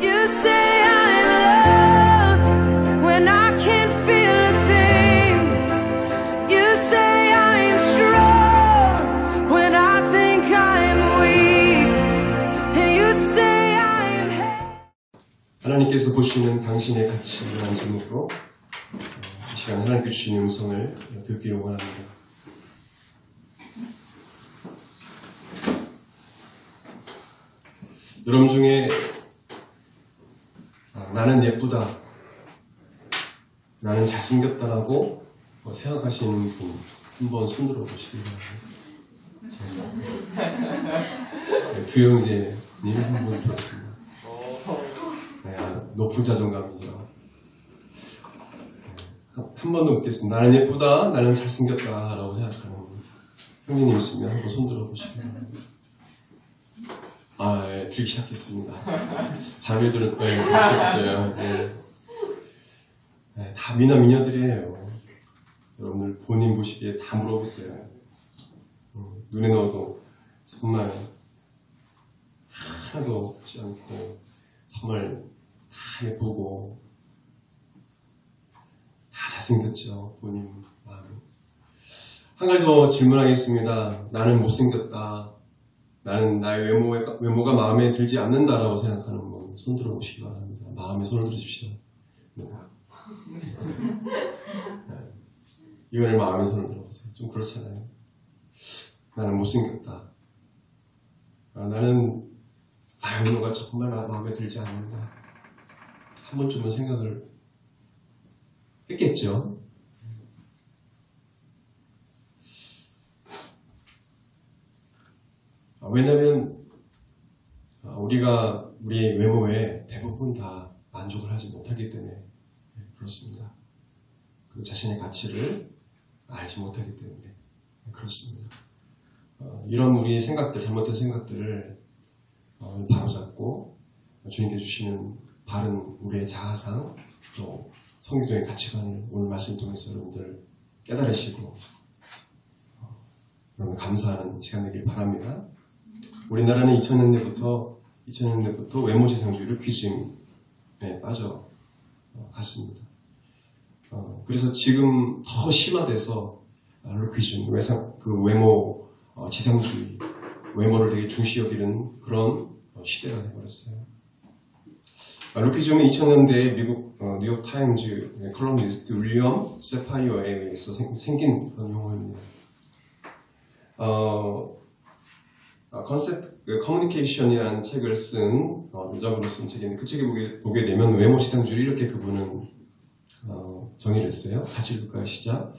You say I'm loved when I can't feel a thing. You say I'm strong when I think I'm weak. And you say I'm 하나님께서 보시는 당신의 가치라는 제목으로 이 시간 하나님께 주시는 음성을 듣기를 원합니다. 여러분 중에 나는 예쁘다, 나는 잘생겼다라고 생각하시는 분 한번 손들어 보시기 바랍니다. 두영재님 한 분 들었습니다. 높은 자존감이죠. 한 번 더 묻겠습니다. 나는 예쁘다, 나는 잘생겼다 라고 생각하는 형제님 있으면 한번 손들어 보시기 바랍니다. 들기 시작했습니다. 자매들은 들기 시작했어요. 다 미남 미녀들이에요. 여러분들 본인 보시기에 다 물어보세요. 눈에 넣어도 정말 하나도 없지 않고 정말 다 예쁘고 다 잘생겼죠. 본인 마음이. 한 가지 더 질문하겠습니다. 나는 못생겼다, 나는 나의 외모가 마음에 들지 않는다라고 생각하는 분 손 들어보시기 바랍니다. 마음에 손을 들으십시오. 이번에 마음에 손을 들어보세요. 좀 그렇잖아요. 나는 못생겼다, 나는 나의 외모가 정말 마음에 들지 않는다. 한 번쯤은 생각을 했겠죠. 왜냐하면 우리가 우리의 외모에 대부분 다 만족을 하지 못하기 때문에 그렇습니다. 그 자신의 가치를 알지 못하기 때문에 그렇습니다. 이런 우리의 생각들, 잘못된 생각들을 바로잡고 주님께 주시는 바른 우리의 자아상, 또 성경적인 가치관을 오늘 말씀 통해서 여러분들 깨달으시고 여러분 감사하는 시간 되길 바랍니다. 우리나라는 2000년대부터 외모지상주의 루키즘에 빠져갔습니다. 그래서 지금 더 심화돼서 루키즘, 그 외모 지상주의, 외모를 되게 중시 여기는 그런 시대가 되어버렸어요. 루키즘은 2000년대에 미국 뉴욕타임즈 컬럼니스트 윌리엄 세파이어에 의해서 생긴 그런 용어입니다. 컨셉트 커뮤니케이션이라는 책을 쓴 노작으로 쓴 책인데 그 책에 보게 되면 외모 지상주의 이렇게 그분은 정의를 했어요. 같이 읽을까요? 시작.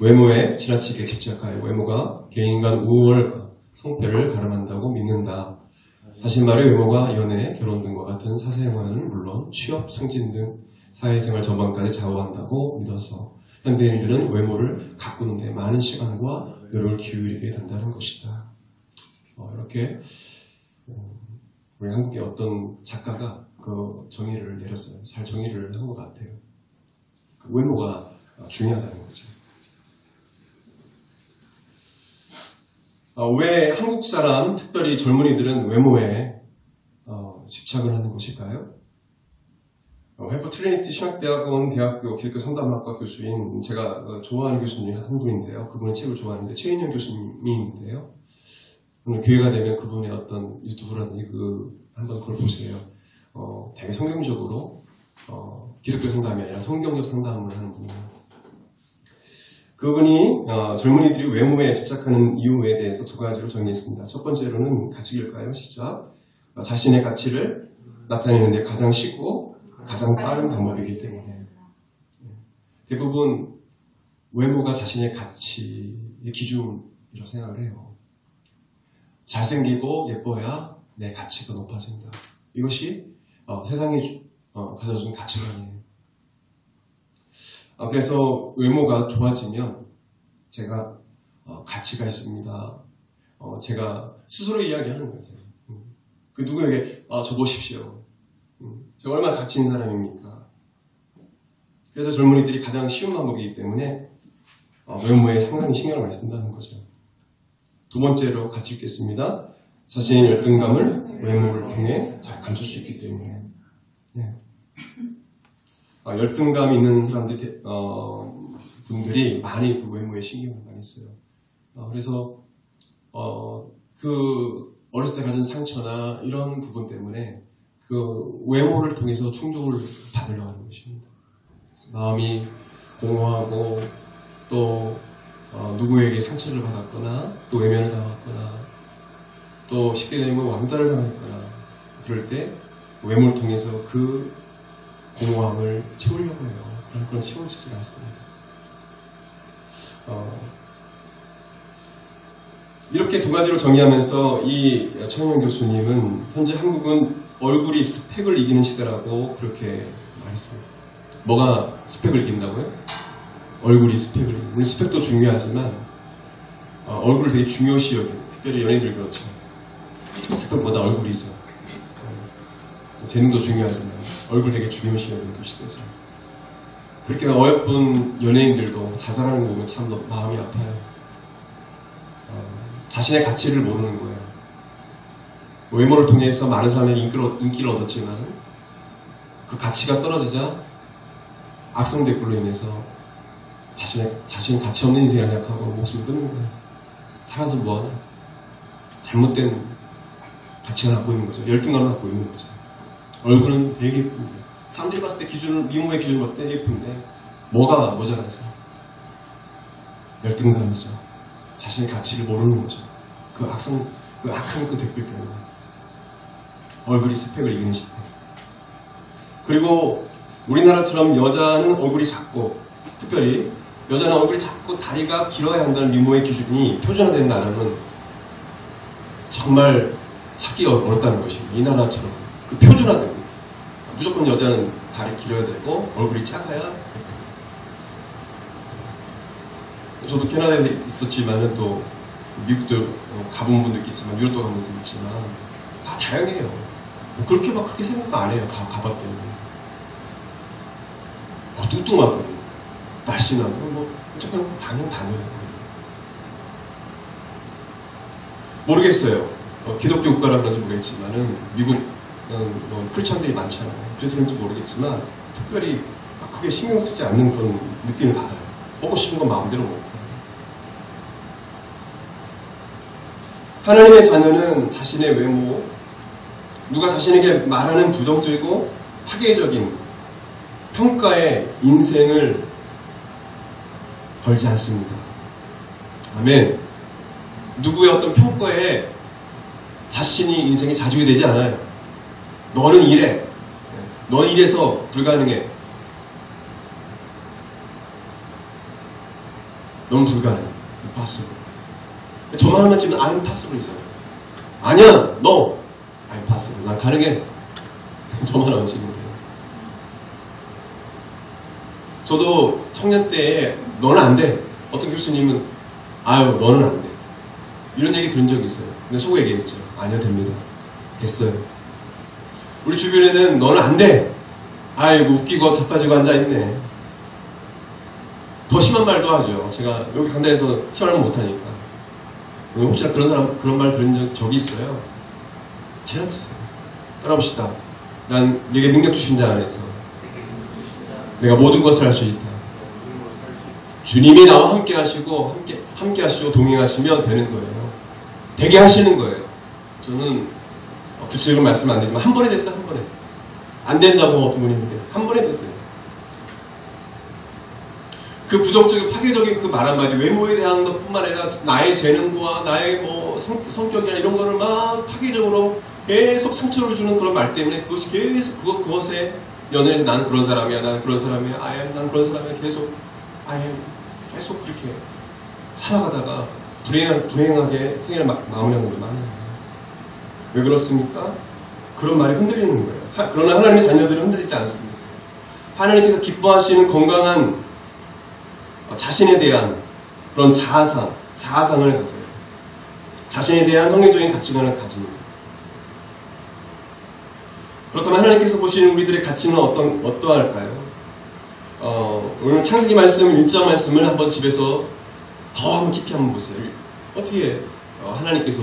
외모에 지나치게 집착하여 외모가 개인 간 우월과 성패를 가름한다고 믿는다. 다시 말해 외모가 연애, 결혼 등과 같은 사생활은 물론 취업, 승진 등 사회생활 전반까지 좌우한다고 믿어서 현대인들은 외모를 가꾸는 데 많은 시간과 노력을 기울이게 된다는 것이다. 이렇게 우리 한국의 어떤 작가가 그 정의를 내렸어요. 잘 정의를 한 것 같아요. 그 외모가 중요하다는 거죠. 왜 한국 사람, 특별히 젊은이들은 외모에 집착을 하는 것일까요? 헬프 트리니티 신학대학원 대학교 기독교 상담학과 교수인 제가 좋아하는 교수님 한 분인데요. 그분의 책을 좋아하는데 최인영 교수님인데요. 오늘 기회가 되면 그분의 어떤 유튜브라든지 한번 그걸 보세요. 되게 성경적으로 기독교 상담이 아니라 성경적 상담을 하는 분이에요. 그분이 젊은이들이 외모에 집착하는 이유에 대해서 두 가지로 정리했습니다. 첫 번째로는 같이 읽을까요? 시작. 자신의 가치를 나타내는 데 가장 쉽고 가장 빠른 방법이기 때문에 대부분 외모가 자신의 가치의 기준이라고 생각을 해요. 잘생기고 예뻐야 내 가치가 높아진다. 이것이 세상이 가져준 가치관이에요. 그래서 외모가 좋아지면 제가 가치가 있습니다. 제가 스스로 이야기하는 거예요. 그 누구에게 저 보십시오. 제가 얼마나 가치 있는 사람입니까? 그래서 젊은이들이 가장 쉬운 방법이기 때문에 외모에 상당히 신경을 많이 쓴다는 거죠. 두 번째로 같이 읽겠습니다. 자신의 열등감을 외모를 통해 잘 감출 수 있기 때문에 예. 열등감 있는 사람들이, 분들이 많이 그 외모에 신경을 많이 써요. 그래서, 그, 어렸을 때 가진 상처나 이런 부분 때문에 그 외모를 통해서 충족을 받으려고 하는 것입니다. 마음이 공허하고 또 누구에게 상처를 받았거나 또 외면을 당했거나 또 쉽게 되면 왕따를 당했거나 그럴 때 외모를 통해서 그 공허함을 채우려고 해요. 그런 채워지지 않습니다. 이렇게 두 가지로 정의하면서 이 최영명 교수님은 현재 한국은 얼굴이 스펙을 이기는 시대라고 그렇게 말했습니다. 뭐가 스펙을 이긴다고요? 얼굴이 스펙을 이기는. 물론 스펙도 중요하지만 얼굴을 되게 중요시 여기는, 특별히 연예인들 그렇죠. 스펙보다 얼굴이죠. 재능도 중요하지만 얼굴 되게 중요시 여기는 그 시대죠. 그렇게 어여쁜 연예인들도 자살하는 거 보면 참 마음이 아파요. 자신의 가치를 모르는 거예요. 외모를 통해서 많은 사람의 인기를 얻었지만 그 가치가 떨어지자 악성 댓글로 인해서 자신 가치 없는 인생을 생각하고 목숨을 끊는 거예요. 살아서 뭐하냐? 잘못된 가치를 갖고 있는 거죠. 열등감을 갖고 있는 거죠. 얼굴은 되게 예쁜데 사람들이 봤을 때 미모의 기준을 봤을 때 예쁜데 뭐가 모자라서? 열등감이죠. 자신의 가치를 모르는 거죠. 그 악한 그 댓글 때문에. 얼굴이 스펙을 이기는 시대. 그리고 우리나라처럼 여자는 얼굴이 작고, 특별히 여자는 얼굴이 작고 다리가 길어야 한다는 미모의 기준이 표준화된 나라는 정말 찾기가 어렵다는 것입니다. 이 나라처럼. 그 표준화된. 무조건 여자는 다리 길어야 되고, 얼굴이 작아야 예쁘고. 저도 캐나다에 있었지만은 또 미국도 가본 분도 있겠지만 유럽도 가본 분도 있지만 다 다양해요. 그렇게 막 크게 생각 안 해요. 가봤더니 뚱뚱하더니 날씬하고 조금 반영이에요. 모르겠어요. 기독교 국가라 그런지 모르겠지만은 미국은 크리스천들이 많잖아요. 그래서 그런지 모르겠지만 특별히 크게 신경 쓰지 않는 그런 느낌을 받아요. 먹고 싶은 건 마음대로 먹고. 하나님의 자녀는 자신의 외모, 누가 자신에게 말하는 부정적이고 파괴적인 평가에 인생을 걸지 않습니다. 아멘. 누구의 어떤 평가에 자신이 인생이 자주게 되지 않아요. 너는 이래. 넌 이래서 불가능해. 넌 불가능해. impossible. 저만 하면 지금 I'm possible이잖아. 아니야, 너 I'm possible. 난 가능해. 저만 하면 지금 돼요. 저도 청년 때에 너는 안 돼. 어떤 교수님은 아유 너는 안 돼. 이런 얘기 들은 적이 있어요. 근데 속에 얘기했죠. 아니요 됩니다. 됐어요. 우리 주변에는 너는 안 돼. 아이고 웃기고 자빠지고 앉아있네. 더 심한 말도 하죠. 제가 여기 강단에서 심한 말 못하니까. 혹시나 그런 말 들은 적이 있어요. 지나쳤어요. 따라봅시다. 난 내게 능력 주신 자 안에서 내가 모든 것을 할 수 있다. 주님이 나와 함께 하시고 함께 하시고 동행하시면 되는 거예요. 되게 하시는 거예요. 저는 구체적으로 말씀 안 되지만 한 번에 됐어요. 한 번에. 안 된다고 어떤 분이 있는데 한 번에 됐어요. 그 부정적인 파괴적인 그 말 한마디, 외모에 대한 것뿐만 아니라 나의 재능과 나의 성격이나 이런 거를 막 파괴적으로 계속 상처를 주는 그런 말 때문에 그것이 계속 그것에 연연해서 나는 그런 사람이야, 나는 그런 사람이야, 난 그런 사람이야, 계속 그렇게 살아가다가 불행하게 생애를 마무리하는 게 많아요. 왜 그렇습니까? 그런 말이 흔들리는 거예요. 그러나 하나님의 자녀들은 흔들리지 않습니다. 하나님께서 기뻐하시는 건강한 자신에 대한 그런 자아상을 가져요. 자신에 대한 성경적인 가치관을 가집니다. 그렇다면 하나님께서 보시는 우리들의 가치는 어떠할까요? 오늘 창세기 말씀 1장 말씀을 한번 집에서 더 한번 깊이 한번 보세요. 어떻게 하나님께서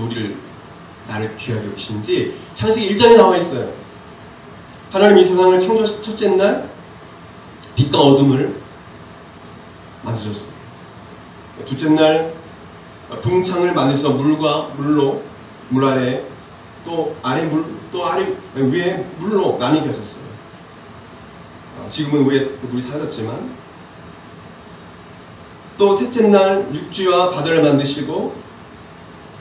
나를 귀하게 여기시는지 창세기 1장에 나와 있어요. 하나님 이 세상을 창조하신 첫째 날 빛과 어둠을 만드셨어요. 둘째 날 궁창을 만드셔서 물 아래 또 위에 물로 나뉘게 하셨어요. 지금은 위에 물이 사라졌지만, 또 셋째 날 육지와 바다를 만드시고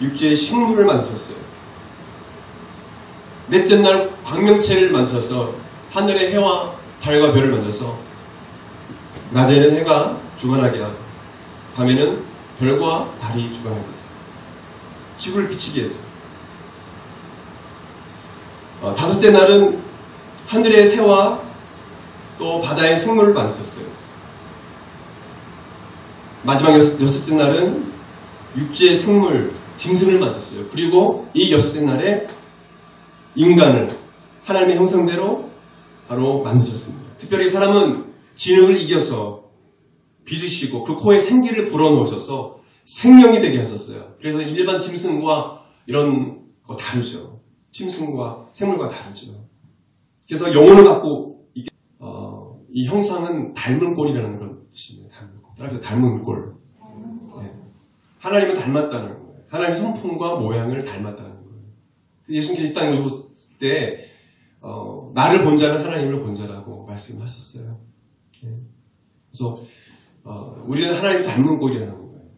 육지의 식물을 만드셨어요. 넷째 날 광명체를 만드셔서 하늘의 해와 달과 별을 만들어서 낮에는 해가 주관하게 하고 밤에는 별과 달이 주관하게 했어요. 지구를 비추게 했어요. 다섯째 날은 하늘의 새와 또 바다의 생물을 만드셨어요. 마지막 여섯째 날은 육지의 생물, 짐승을 만드셨어요. 그리고 이 여섯째 날에 인간을 하나님의 형상대로 바로 만드셨습니다. 특별히 사람은 진흙을 이겨서 빚으시고 그 코에 생기를 불어넣으셔서 생명이 되게 하셨어요. 그래서 일반 짐승과 이런 거 다르죠. 짐승과 생물과 다르죠. 그래서 영혼을 갖고 이 형상은 닮은 꼴이라는 그런 뜻입니다. 닮은 꼴. 따라서 닮은 꼴. 네. 하나님을 닮았다는 거예요. 하나님의 성품과 모양을 닮았다는 거예요. 예수님께서 이 땅에 오셨을 때 나를 본 자는 하나님을 본 자라고 말씀하셨어요. 네. 그래서 우리는 하나님을 닮은 꼴이라는 거예요.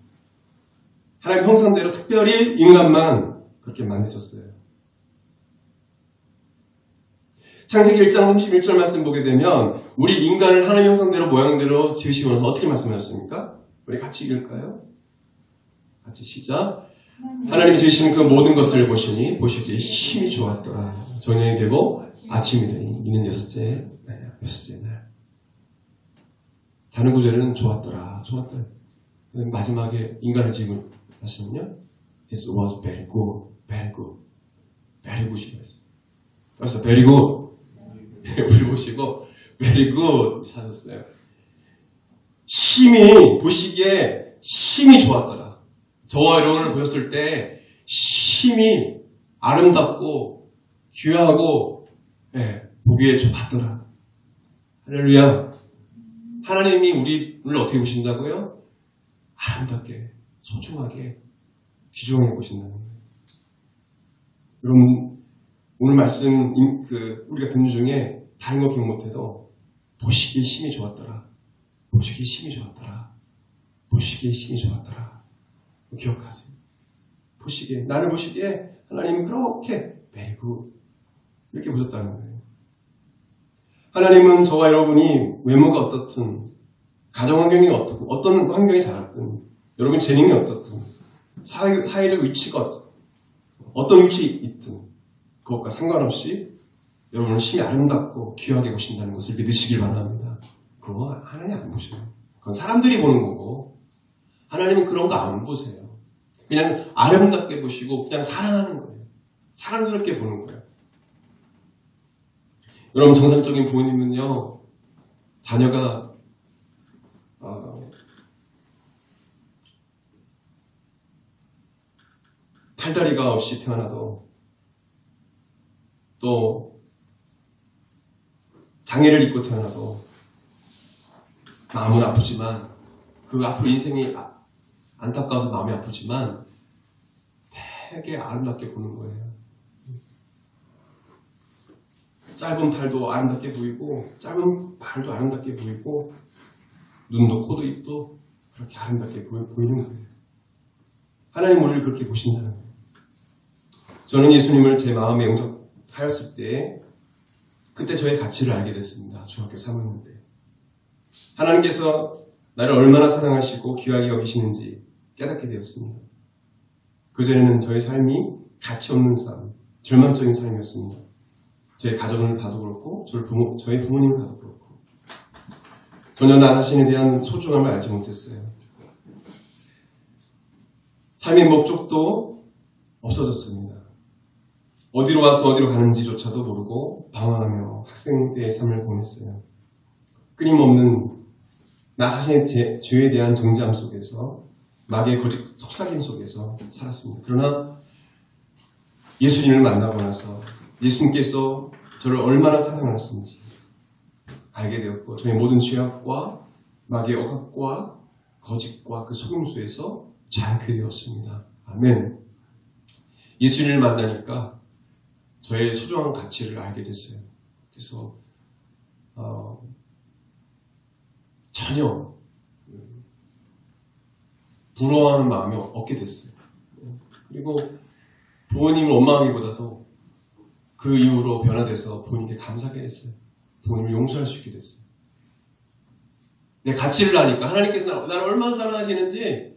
하나님 형상대로 특별히 인간만 그렇게 만드셨어요. 창세기 1장 31절 말씀 보게 되면 우리 인간을 하나님 형상대로 모양대로 지으시고 나서 어떻게 말씀하셨습니까? 우리 같이 읽을까요? 같이 시작. 하나님이 지으신 그 모든 것을 보시니 보시기에 힘이 좋았더라. 저녁이 되고 아침이 되니 이는 여섯째 날. 다른 구절에는 좋았더라. 마지막에 인간을 지고 하시면요, It was very good. very good이라고 했어요. 그래서 very good. 우리 보시고 very good 사셨어요. 보시기에 힘이 좋았더라. 저와 여러분을 보셨을 때 힘이 아름답고 귀하고 보기에 좋았더라. 할렐루야. 하나님이 우리를 어떻게 보신다고요? 아름답게, 소중하게, 귀중하게 보신다는 거예요. 여러분, 오늘 말씀 우리가 듣는 중에 다른 거 기억 못해도 보시기에 힘이 좋았더라. 기억하세요. 나를 보시기에 하나님이 그렇게 매구 이렇게 보셨다는 거예요. 하나님은 저와 여러분이 외모가 어떻든, 가정 환경이 어떻든, 어떤 환경에 자랐든, 여러분 재능이 어떻든, 사회적 위치가 어떤 위치에 있든 그것과 상관없이 여러분은 힘이 아름답고 귀하게 보신다는 것을 믿으시길 바랍니다. 그거 하나님 안 보셔요. 그건 사람들이 보는 거고 하나님은 그런 거 안 보세요. 그냥 아름답게 보시고 그냥 사랑하는 거예요. 사랑스럽게 보는 거예요. 여러분, 정상적인 부모님은요, 자녀가 팔다리가 없이 태어나도 또 장애를 입고 태어나도 마음은 아프지만 그 앞으로 인생이 안타까워서 마음이 아프지만 되게 아름답게 보는 거예요. 짧은 팔도 아름답게 보이고 짧은 발도 아름답게 보이고 눈도 코도 입도 그렇게 아름답게 보이는 거예요. 하나님 우리를 그렇게 보신다는 거예요. 저는 예수님을 제 마음에 영접하였을 때 그때 저의 가치를 알게 됐습니다. 중학교 3학년 때. 하나님께서 나를 얼마나 사랑하시고 귀하게 여기시는지 깨닫게 되었습니다. 그전에는 저의 삶이 가치 없는 삶, 절망적인 삶이었습니다. 저의 가정을 봐도 그렇고 저희 부모님을 봐도 그렇고 전혀 나 자신에 대한 소중함을 알지 못했어요. 삶의 목적도 없어졌습니다. 어디로 와서 어디로 가는지조차도 모르고 방황하며 학생 때의 삶을 보냈어요. 끊임없는 나 자신의 죄에 대한 정죄함 속에서 마귀의 거짓 속삭임 속에서 살았습니다. 그러나 예수님을 만나고 나서 예수님께서 저를 얼마나 사랑하시는지 알게 되었고, 저의 모든 죄악과 마귀의 억압과 거짓과 그 속임수에서 자유케 되었습니다. 아멘. 예수님을 만나니까 저의 소중한 가치를 알게 됐어요. 그래서 전혀 부러워하는 마음이 없게 됐어요. 그리고 부모님을 원망하기보다도 그 이후로 변화돼서 부모님께 감사하게 됐어요. 부모님을 용서할 수 있게 됐어요. 내 가치를 아니까 하나님께서 나를 얼마나 사랑하시는지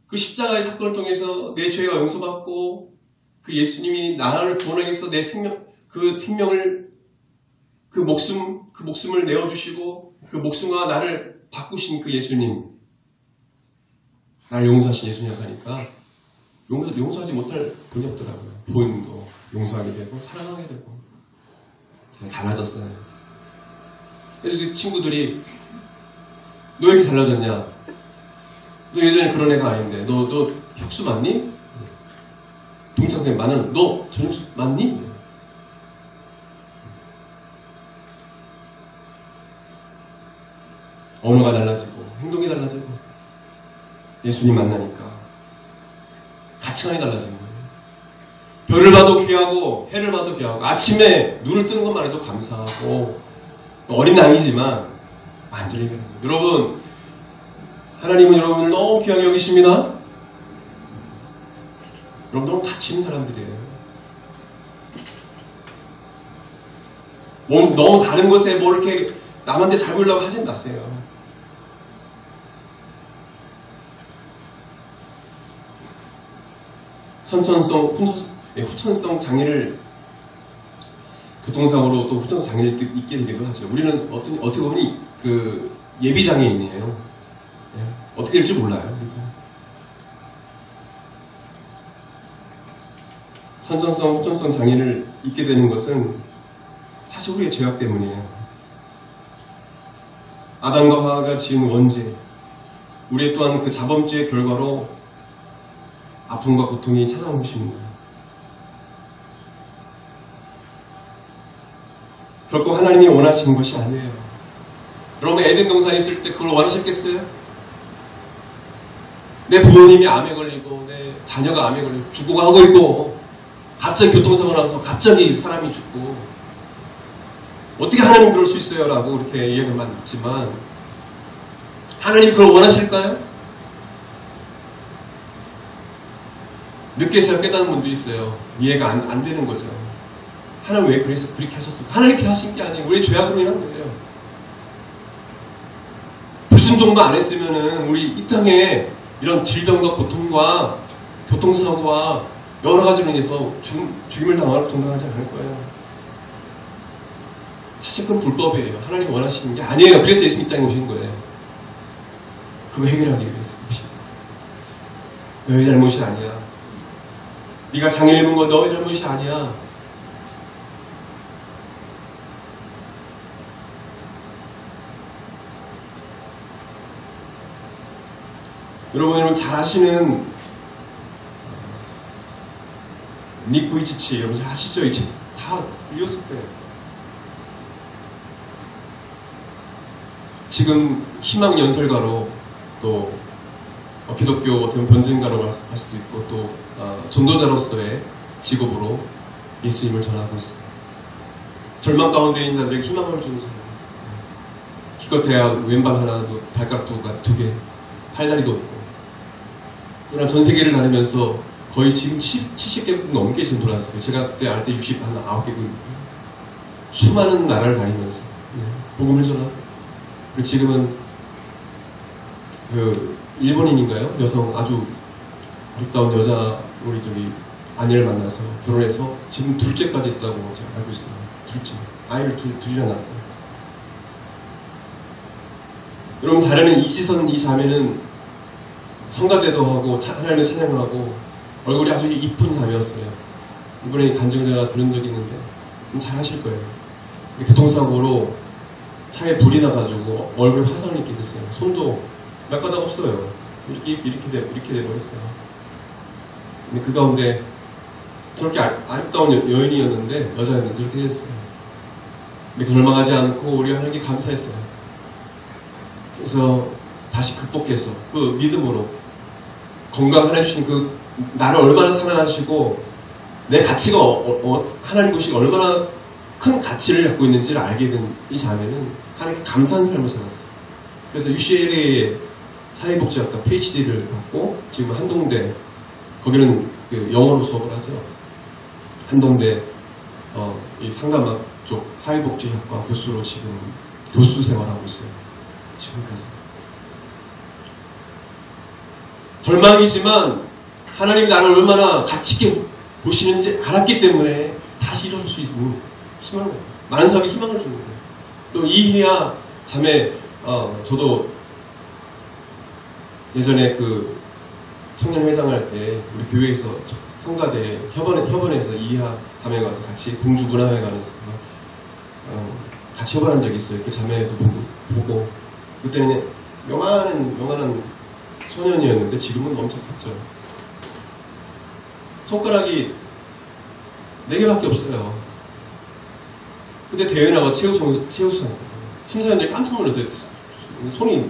그 십자가의 사건을 통해서 내 죄가 용서받고 그 예수님이 나를 구원하기 위해서 내 생명을 그 목숨을 내어주시고 그 목숨과 나를 바꾸신 그 예수님, 나를 용서하신 예수님 하니까 용서하지 못할 분이 없더라고요. 부모님도 용서하게 되고 사랑하게 되고 달라졌어요. 그래서 친구들이 너 왜 이렇게 달라졌냐? 너 예전에 그런 애가 아닌데 너 혁수 맞니? 동창생 많은 너 전혁수 맞니? 언어가 달라지고 행동이 달라지고 예수님 만나니까 가치관이 달라지는 거예요. 별을 봐도 귀하고 해를 봐도 귀하고 아침에 눈을 뜨는 것만 해도 감사하고 어린 나이지만 완전히 변합니다. 여러분, 하나님은 여러분을 너무 귀하게 여기십니다. 여러분 너무 가치 있는 사람들이에요. 너무 다른 것에 뭐 이렇게 남한테 잘 보이려고 하진 마세요. 후천성 장애를 교통사고로 또 후천성 장애를 입게 되기도 하죠. 우리는 어떻게 보면 그 예비 장애인이에요. 어떻게 될지 몰라요. 선천성, 후천성 장애를 입게 되는 것은 사실 우리의 죄악 때문이에요. 아담과 하와가 지은 원죄, 우리 또한 그 자범죄의 결과로 아픔과 고통이 찾아온 것입니다. 결코 하나님이 원하시는 것이 아니에요. 여러분 에덴 동산에 있을 때 그걸 원하셨겠어요? 내 부모님이 암에 걸리고 내 자녀가 암에 걸리고 죽어가고 있고 갑자기 교통사고 나서 갑자기 사람이 죽고 어떻게 하나님 그럴 수 있어요? 라고 이렇게 이야기만 있지만 하나님 그걸 원하실까요? 늦게서야 깨닫는 분도 있어요. 이해가 안 되는 거죠. 하나님 왜 그렇게 하셨을까? 하나님 그렇게 하신 게 아니에요. 우리의 죄악으로 인한 거예요. 불순종만 안 했으면은 우리 이 땅에 이런 질병과 고통과 교통사고와 여러 가지로 인해서 죽임을 당하지 않을 거예요. 사실 그건 불법이에요. 하나님 원하시는 게 아니에요. 그래서 예수님 이 땅에 오신 거예요. 그거 해결하기 위해서 오신 거예요. 너의 잘못이 아니야. 네가 장애를 입은 건 너의 잘못이 아니야. 여러분 잘 아시는 닉 부이치치 여러분 잘 아시죠? 이 책 다 읽었을 거예요. 지금 희망 연설가로 또 기독교 어떻게 보면 변증가로 할 수도 있고 또 전도자로서의 직업으로 예수님을 전하고 있어요. 절망 가운데 있는 자들에게 희망을 주는 사람. 기껏해야 왼발 하나도 발가락 두 개, 팔다리도 없고. 그러나 전 세계를 다니면서 거의 지금 70개국 넘게 지금 돌았어요. 제가 그때 알 때 69개국. 수많은 나라를 다니면서 복음을 전하고. 그리고 지금은 일본인인가요? 여성 아주 아름다운 여자 우리 아내를 만나서 결혼해서 지금 둘째까지 있다고 제가 알고 있어요. 둘째. 아이를 둘이나 낳았어요. 여러분 다른 이지선 이 자매는 성가대도 하고 하나님을 찬양을 하고 얼굴이 아주 이쁜 자매였어요. 이번에 간증자가 들은 적이 있는데 잘 하실 거예요. 교통사고로 차에 불이 나가지고 얼굴에 화상을 입게 됐어요. 손도 몇 가닥 없어요. 이렇게 돼버렸어요. 근데 그 가운데 저렇게 아름다운 여인이었는데, 여자였는데 저렇게 됐어요. 근데 절망하지 않고 우리 하나님께 감사했어요. 그래서 다시 극복해서 그 믿음으로 건강 하나님 주신 그 나를 얼마나 사랑하시고 내 가치가 하나님 것이 얼마나 큰 가치를 갖고 있는지를 알게 된 이 자매는 하나님께 감사한 삶을 살았어요. 그래서 UCLA의 사회복지학과 PhD를 갖고 지금 한동대, 거기는 그 영어로 수업을 하죠. 한동대 이 상담학 쪽 사회복지학과 교수로 지금 교수 생활하고 있어요. 지금까지. 절망이지만 하나님 나를 얼마나 가치 있게 보시는지 알았기 때문에 다시 일어설 수 있는 희망을, 많은 사람이 희망을 주는 거예요. 또 이희야 자매, 저도 예전에 그 청년회장 할 때 우리 교회에서 성가대 협원에서 이희야 자매가 와서 같이 공주 문화회관에서 같이 협원한 적이 있어요. 그 자매도 보고 그때는 요만한 소년이었는데 지금은 엄청 컸죠. 손가락이 4개밖에 없어요. 근데 대회나가 최우수상 심사위원들이 깜짝 놀랐어요. 손이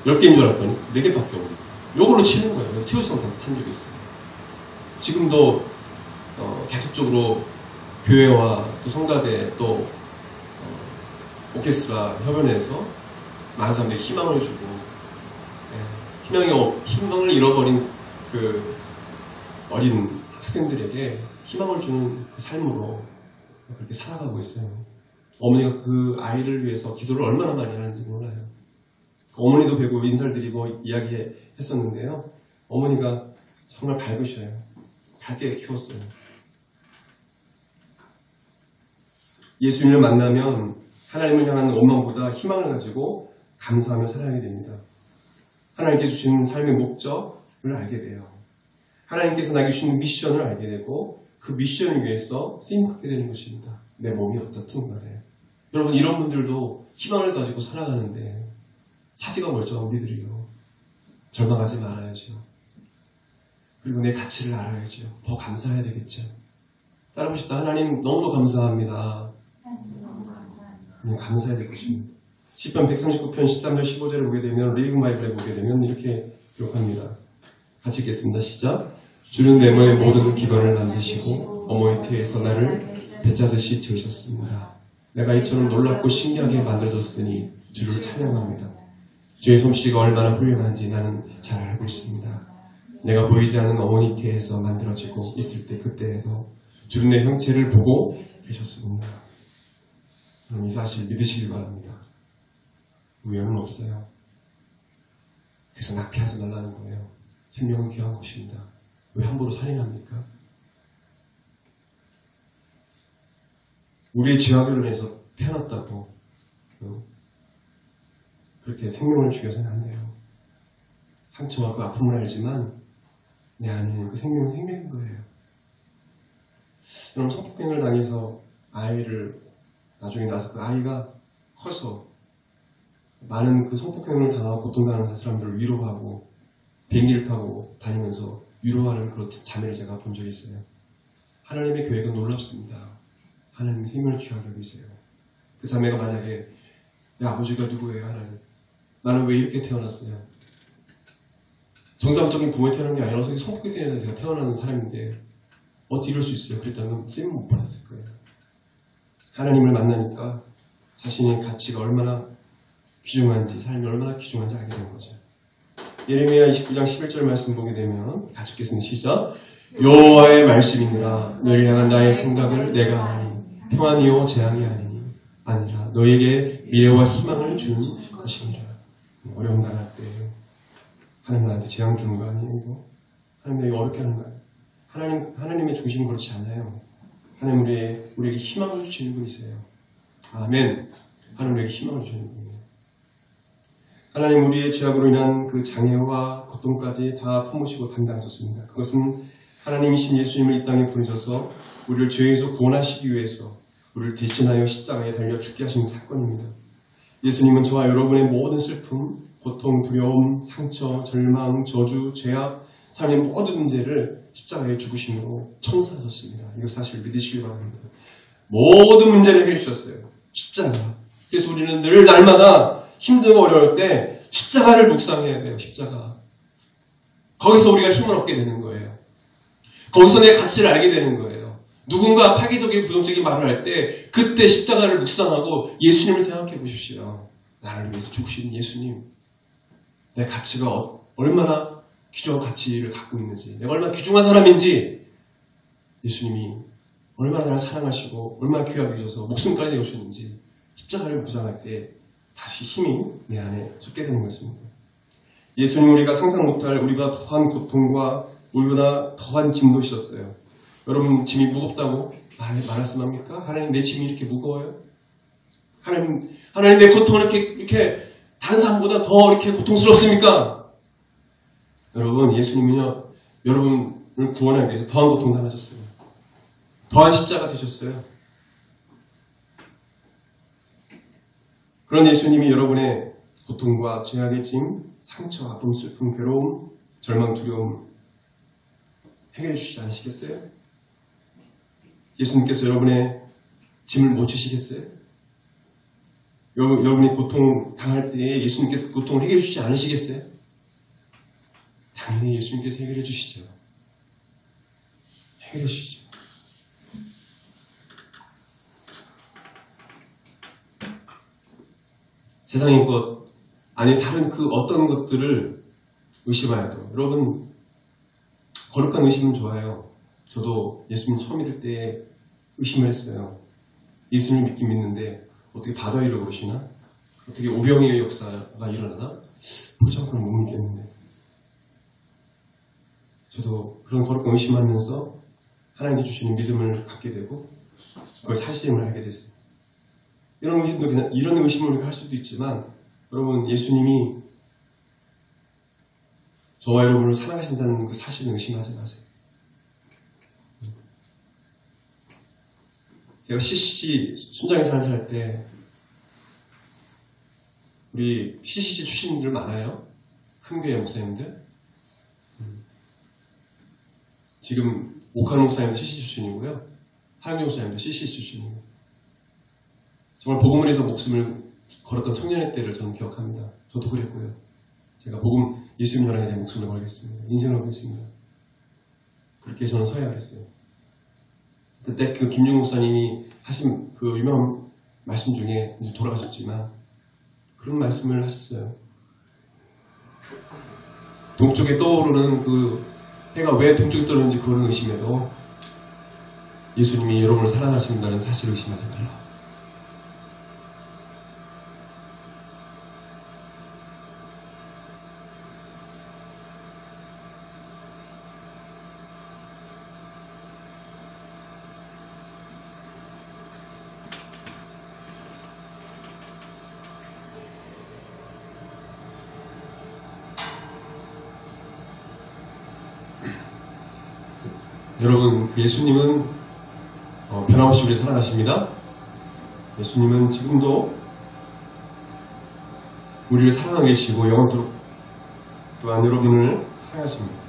10개인 줄 알았더니 4개밖에 없는. 요걸로 치는 거예요. 최우수상 탄 적이 있어요. 지금도 계속적으로 교회와 또 성가대 또 오케스트라 협연회에서 많은 사람들이 희망을 주고, 희망을 잃어버린 그 어린 학생들에게 희망을 주는 그 삶으로 그렇게 살아가고 있어요. 어머니가 그 아이를 위해서 기도를 얼마나 많이 하는지 몰라요. 어머니도 뵈고 인사를 드리고 이야기했었는데요. 어머니가 정말 밝으셔요. 밝게 키웠어요. 예수님을 만나면 하나님을 향한 원망보다 희망을 가지고 감사하며 살아가게 됩니다. 하나님께 주신 삶의 목적을 알게 돼요. 하나님께서 나에게 주신 미션을 알게 되고 그 미션을 위해서 쓰임받게 되는 것입니다. 내 몸이 어떻든 간에. 여러분, 이런 분들도 희망을 가지고 살아가는데 사지가 멀쩡한 우리들이요. 절망하지 말아야죠. 그리고 내 가치를 알아야죠. 더 감사해야 되겠죠. 따라보시다. 하나님 너무도 감사합니다. 감사해야 될 것입니다. 시편 139편 13절 15절을 보게 되면 리빙 바이블에 보게 되면 이렇게 기록합니다. 같이 읽겠습니다. 시작. 주는 내 몸의 모든 기관을 만드시고 어머니 태에서 나를 배짜듯이 지으셨습니다. 내가 이처럼 놀랍고 신기하게 만들어졌으니 주를 찬양합니다. 주의 솜씨가 얼마나 훌륭한지 나는 잘 알고 있습니다. 내가 보이지 않는 어머니 태에서 만들어지고 있을 때 그때에도 주는 내 형체를 보고 계셨습니다. 그럼 이 사실 믿으시길 바랍니다. 우연은 없어요. 그래서 낙태하지 말라는 거예요. 생명은 귀한 것입니다. 왜 함부로 살인합니까? 우리의 죄악으로 인해서 태어났다고 그렇게 생명을 죽여서는 안 돼요. 상처와 그 아픔을 알지만 내 안에 있는 그 생명은 생명인 거예요. 여러분, 성폭행을 당해서 아이를 나중에 나서 그 아이가 커서 많은 그 성폭행을 당하고 고통당하는 사람들을 위로하고 비행기를 타고 다니면서 위로하는 그런 자매를 제가 본 적이 있어요. 하나님의 계획은 놀랍습니다. 하나님의 생명을 귀하게 여기세요. 그 자매가 만약에 내 아버지가 누구예요? 하나님, 나는 왜 이렇게 태어났어요? 정상적인 부모에 태어난 게 아니라 성폭행 때문에 제가 태어나는 사람인데 어떻게 이럴 수 있어요? 그랬다면 쌤은 못 받았을 거예요. 하나님을 만나니까 자신의 가치가 얼마나 귀중한지, 삶이 얼마나 귀중한지 알게 된 거죠. 예레미야 29장 11절 말씀 보게 되면 같이 읽겠습니다. 시작. 여호와의 말씀이니라. 너희를 향한 나의 생각을 내가 아니 평안이요 재앙이 아니라 너희에게 미래와 희망을 주는 것이니라. 어려운 날 할 때 하나님 나한테 재앙 주는 거 아니에요? 하나님 내가 어렵게 하는 거 아니에요? 하나님의 중심은 그렇지 않아요. 하나님 우리에게 희망을 주시는 분이세요. 아멘. 하나님 우리에게 희망을 주시는 분이에요. 하나님 우리의 죄악으로 인한 그 장애와 고통까지 다 품으시고 담당하셨습니다. 그것은 하나님이신 예수님을 이 땅에 보내셔서 우리를 죄에서 구원하시기 위해서 우리를 대신하여 십자가에 달려 죽게 하신 사건입니다. 예수님은 저와 여러분의 모든 슬픔, 고통, 두려움, 상처, 절망, 저주, 죄악, 삶의 모든 문제를 십자가에 죽으심으로 청산하셨습니다. 이거 사실 믿으시기 바랍니다. 모든 문제를 해결해 주셨어요. 십자가. 그래서 우리는 늘 날마다 힘들고 어려울 때 십자가를 묵상해야 돼요. 십자가. 거기서 우리가 힘을 얻게 되는 거예요. 거기서 내 가치를 알게 되는 거예요. 누군가 파괴적이고 부정적인 말을 할 때 그때 십자가를 묵상하고 예수님을 생각해 보십시오. 나를 위해서 죽으신 예수님. 내 가치가 얼마나 귀중한 가치를 갖고 있는지, 내가 얼마나 귀중한 사람인지, 예수님이 얼마나 나를 사랑하시고 얼마나 귀하게 해줘서 목숨까지 내어주셨는지 십자가를 묵상할 때 다시 힘이 내 안에 솟게 되는 것입니다. 예수님 우리가 상상 못할 우리보다 더한 고통과 우리보다 더한 짐도 지셨어요. 여러분 짐이 무겁다고 말씀합니까? 하나님 내 짐이 이렇게 무거워요? 하나님 내 고통은 이렇게 다른 사람보다 더 이렇게 고통스럽습니까? 여러분 예수님은요 여러분을 구원하기 위해서 더한 고통 당하셨어요. 더한 십자가 되셨어요. 그런 예수님이 여러분의 고통과 죄악의 짐, 상처, 아픔, 슬픔, 괴로움, 절망, 두려움 해결해 주시지 않으시겠어요? 예수님께서 여러분의 짐을 못 주시겠어요? 여러분이 고통 당할 때에 예수님께서 고통을 해결해 주시지 않으시겠어요? 당연히 예수님께서 해결해 주시죠. 해결해 주시죠. 세상의 것, 아니 다른 그 어떤 것들을 의심하여도 여러분 거룩한 의심은 좋아요. 저도 예수님 처음 믿을 때 의심을 했어요. 예수님 믿긴 믿는데 어떻게 바다 위로 오시나? 어떻게 오병이의 역사가 일어나나? 보지 않고는 못 믿겠는데 저도 그런 거룩한 의심하면서 하나님이 주시는 믿음을 갖게 되고 그걸 사실임을 하게 됐어요. 이런 의심도 그냥 이런 의심을 우리가 할 수도 있지만 여러분 예수님이 저와 여러분을 사랑하신다는 그 사실을 의심하지 마세요. 제가 CCC 순장의 삶을 살 때 우리 CCC 출신들 많아요. 큰 교회 목사님들. 지금 오카노 목사님도 CCC 출신이고요. 하영재 목사님도 CCC 출신이고 정말 복음을 위해서 목숨을 걸었던 청년의 때를 저는 기억합니다. 저도 그랬고요. 제가 복음 예수님 나라에 대한 목숨을 걸겠습니다. 인생을 걸겠습니다. 그렇게 저는 서약을 했어요. 그때 그 김중 목사님이 하신 그 유명한 말씀 중에 이제 돌아가셨지만 그런 말씀을 하셨어요. 동쪽에 떠오르는 그 해가 왜 동쪽에 떠오르는지 그걸 의심해도 예수님이 여러분을 사랑하신다는 사실을 의심하지 말라. 여러분, 예수님은 변함없이 우리를 사랑하십니다. 예수님은 지금도 우리를 사랑하고 계시고 영원토록 또한 여러분을 사랑하십니다.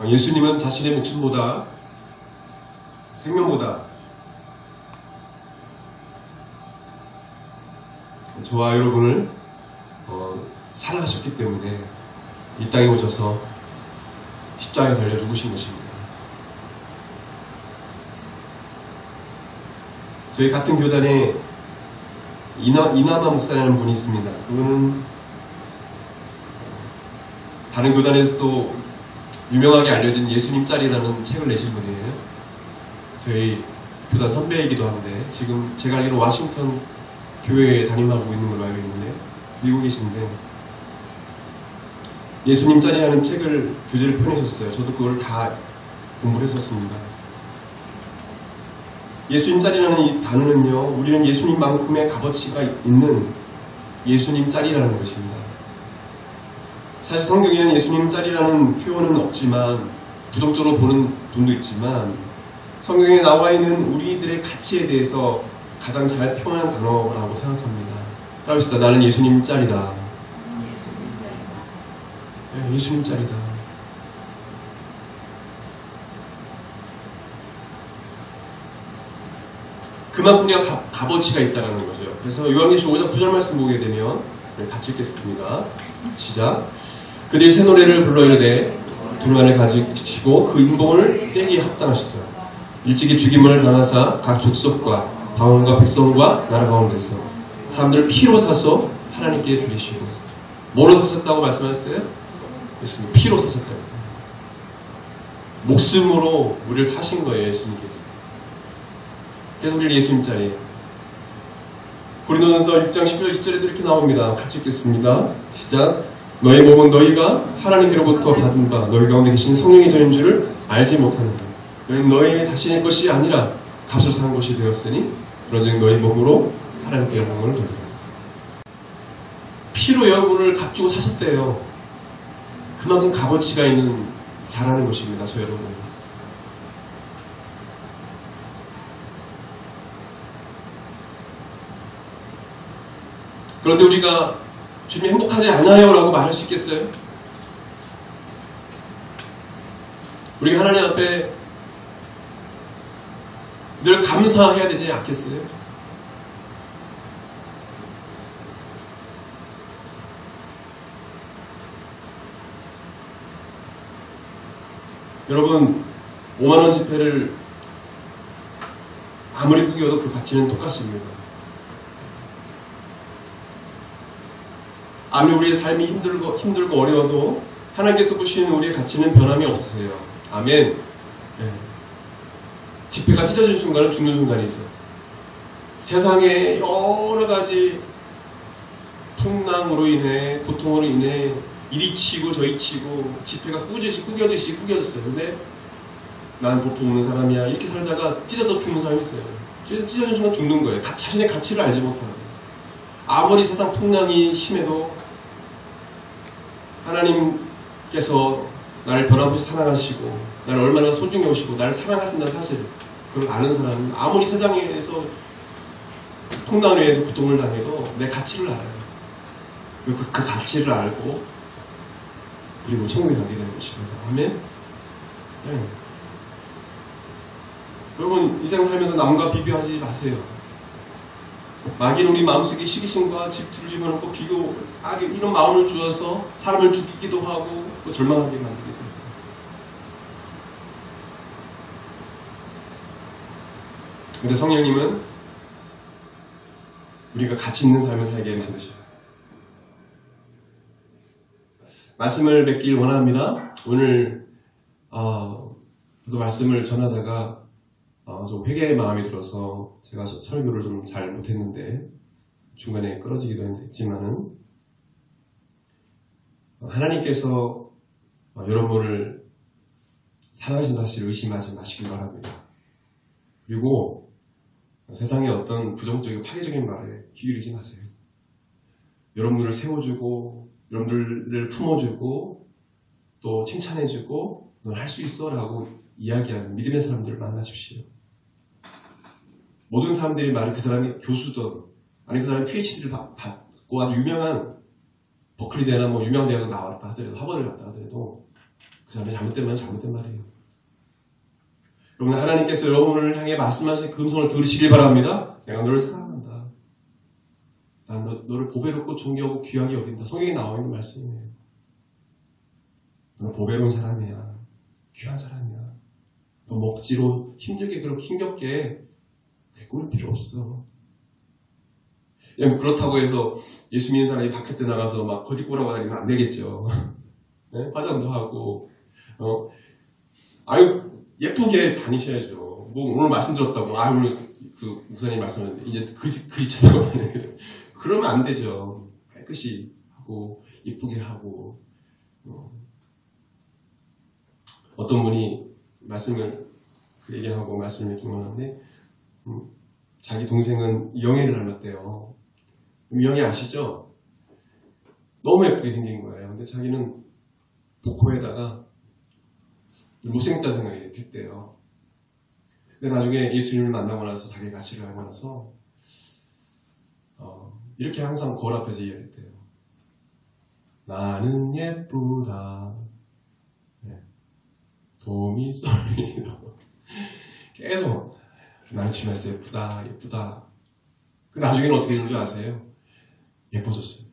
예수님은 자신의 목숨보다 생명보다 저와 여러분을 사랑하셨기 때문에 이 땅에 오셔서 십자가에 달려 죽으신 것입니다. 저희 같은 교단에 이나마 목사라는 분이 있습니다. 그분은 다른 교단에서도 유명하게 알려진 예수님짤이라는 책을 내신 분이에요. 저희 교단 선배이기도 한데 지금 제가 알기로 워싱턴 교회에 담임하고 있는 걸로 알고 있는데 미국에 계신데 예수님 짤이라는 책을 교재를 펴내셨어요. 저도 그걸 다 공부를 했었습니다. 예수님 짤이라는 이 단어는요, 우리는 예수님만큼의 값어치가 있는 예수님 짤이라는 것입니다. 사실 성경에는 예수님 짤이라는 표현은 없지만, 부정적으로 보는 분도 있지만, 성경에 나와 있는 우리들의 가치에 대해서 가장 잘 표현한 단어라고 생각합니다. 따라합시다. 나는 예수님 짤이다. 네, 예수님 짤이다. 그만큼 우리가 값어치가 있다는 거죠. 그래서 요한계시록 5장 9절 말씀 보게 되면 같이 읽겠습니다. 시작. 그들이 새 노래를 불러 이르되 두루마리를 가지시고 그 인봉을 떼기에 합당하시더라. 일찍이 죽임을 당하사 각 족속과 방언과 백성과 나라 가운데서 사람들을 피로 사서 하나님께 드리시고. 뭐로 사셨다고 말씀하셨어요? 예수님 피로 사셨다고. 목숨으로 우리를 사신 거예요, 예수님께서. 그래서 우리는 예수님 짤이에요. 고린도전서 6장 19절 20절에도 이렇게 나옵니다. 같이 읽겠습니다. 시작. 너희 몸은 너희가 하나님께로부터 받은 바 너희 가운데 계신 성령의 전인 줄을 알지 못하는가. 너희는 너희 자신의 것이 아니라 값을 산 것이 되었으니 그런즉 너희 몸으로 하나님께 영광을 돌리라. 피로 여러분을 값주고 사셨대요. 그만큼 값어치가 있는 자라는 것입니다. 저 여러분. 그런데 우리가 주님이 행복하지 않아요 라고 말할 수 있겠어요? 우리가 하나님 앞에 늘 감사해야 되지 않겠어요? 여러분, 5만원 지폐를 아무리 구겨도 그 가치는 똑같습니다. 아무리 우리의 삶이 힘들고 어려워도 하나님께서 보시는 우리의 가치는 변함이 없으세요. 아멘. 네. 지폐가 찢어진 순간은 죽는 순간이죠. 세상에 여러 가지 풍랑으로 인해, 고통으로 인해 이리 치고 저리 치고 지폐가 구겨지시 근데 난 고통 없는 사람이야. 이렇게 살다가 찢어져 죽는 사람이 있어요. 찢어진 순간 죽는 거예요. 자신의 가치를 알지 못하고. 아무리 세상 풍랑이 심해도 하나님께서 나를 변함없이 사랑하시고 나를 얼마나 소중히 오시고 나를 사랑하신다는 사실, 그걸 아는 사람은 아무리 세상에서 풍랑에 의해서 고통을 당해도 내 가치를 알아요. 그 가치를 알고 그리고 천국에 가게 되는 것입니다. 아멘. 네. 여러분, 이 세상 살면서 남과 비교하지 마세요. 마귀는 우리 마음속에 시기심과 질투를 집어넣고 비교하게 이런 마음을 주어서 사람을 죽이기도 하고 또 절망하게 만들게 됩니다. 근데 성령님은 우리가 가치 있는 삶을 살게 만드셔요. 말씀을 맺길 원합니다. 오늘 저도 말씀을 전하다가 좀 회개의 마음이 들어서 제가 설교를 좀 잘 못했는데 중간에 끊어지기도 했지만은 하나님께서 여러분을 사랑하신다는 사실을 의심하지 마시길 바랍니다. 그리고 세상의 어떤 부정적이고 파괴적인 말에 귀 기울이지 마세요. 여러분들을 세워주고 여러분들을 품어주고 또 칭찬해주고 넌 할 수 있어 라고 이야기하는 믿음의 사람들을 만나십시오. 모든 사람들이 말해 그 사람이 교수든 아니 그 사람이 PhD를 받고 아주 유명한 버클리대나 뭐 유명한 대학을 나왔다 하더라도 하버드를 갔다 하더라도 그 사람이 잘못된 말은 잘못된 말이에요. 여러분, 하나님께서 여러분을 향해 말씀하신 그 음성을 들으시길 바랍니다. 내가 너를 사랑한다. 난 너를 보배롭고 존귀하고 귀하게 여긴다. 성경에 나와 있는 말씀이에요. 너는 보배로운 사람이야. 귀한 사람이야. 너 먹지로 힘들게 그렇게 힘겹게 꼴 필요 없어. 야, 뭐 그렇다고 해서 예수 믿는 사람이 바깥에 나가서 막 거짓고라고 다니면 안 되겠죠. 네? 화장도 하고 아유 예쁘게 다니셔야죠. 뭐 오늘 말씀 들었다고 아유 오늘 그 목사님 말씀하는데 이제 그리 쳐다보고 다니는 그러면 안 되죠. 깨끗이 하고 예쁘게 하고 어떤 분이 말씀을 얘기하고 말씀을 기원하는데 자기 동생은 영애를 닮았대요. 영애 아시죠? 너무 예쁘게 생긴 거예요. 근데 자기는 복코에다가 못생겼다는 생각이 들대요. 근데 나중에 예수님을 만나고 나서 자기 가치를 알고 나서 이렇게 항상 거울 앞에서 이야기했대요. 나는 예쁘다. 네. 도미솔미도 계속 나는 주변에서 예쁘다 예쁘다. 그 나중에는 어떻게 된 줄 아세요? 예뻐졌어요.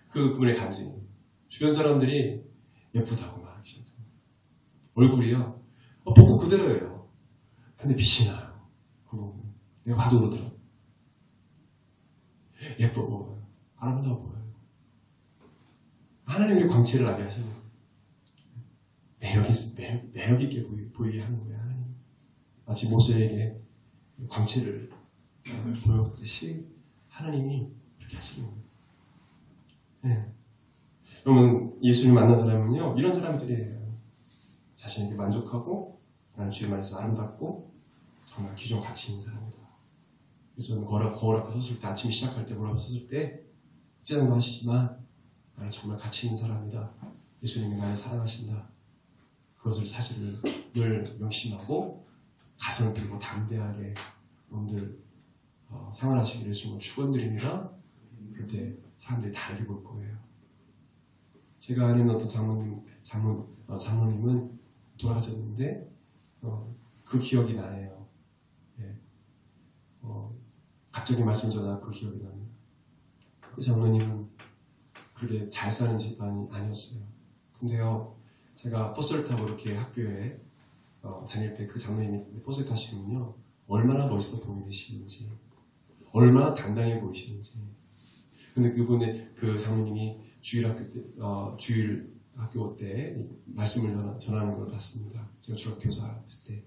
그분의 간증이 주변 사람들이 예쁘다고 말하기 시작해요. 얼굴이요 복고 그대로예요. 근데 빛이 나요. 내가 봐도 그렇더라고. 예뻐 보여요. 아름다워 보여요. 하나님의 광채를 나게 하시는 거예요. 매력 있게 보이게 하는 거예요. 하나님. 마치 모세에게 광채를 보여줬듯이 하나님이 그렇게 하시는 거예요. 네. 그러면 예수님 만난 사람은요, 이런 사람들이에요. 자신에게 만족하고, 나는 주님 안에서 아름답고, 정말 기존 가치 있는 사람이다. 그래서 저는 거울 앞에 섰을 때, 아침 시작할 때 거울 앞에 섰을 때, 찌장도 하시지만, 나는 정말 가치 있는 사람이다. 예수님이 나를 사랑하신다. 그것을 사실을 늘 명심하고, 가슴을 들고 담대하게 여러분들 생활하시기를 예수님을 축원드립니다. 그럴 때 사람들이 다르게 볼 거예요. 제가 아는 어떤 장모님은 돌아가셨는데 그 기억이 나네요. 예. 갑자기 말씀 전하 그 기억이 납니다. 그 장모님은 그렇게 잘 사는 집안이 아니었어요. 근데요, 제가 버스를 타고 이렇게 학교에 다닐 때 그 장모님이 버스 타시면요, 얼마나 멋있어 보이시는지, 얼마나 당당해 보이시는지. 근데 그 장모님이 주일 학교 때 말씀을 전하는 걸 봤습니다. 제가 중학교사였을 때.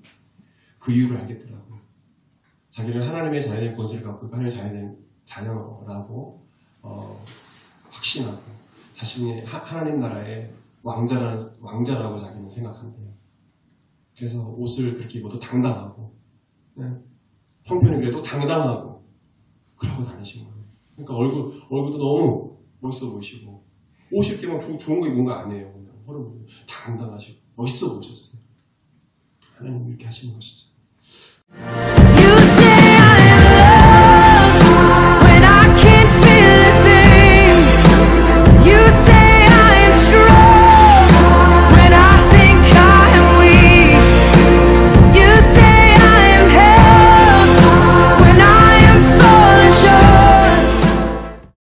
그 이유를 알겠더라고요. 자기는 하나님의 자녀의 권세를 갖고 하나님의 자녀라고 확신하고 자신이 하나님 나라의 왕자라고 자기는 생각한대요. 그래서 옷을 그렇게 입어도 당당하고, 형편이 그래도 당당하고 그러고 다니신 거예요. 그러니까 얼굴도 너무 멋있어 보이시고, 옷이 이렇게 막 좋은 거 입은 거 아니에요. 그냥 당당하시고 멋있어 보이셨어요. 하나님이 이렇게 하시는 것이죠.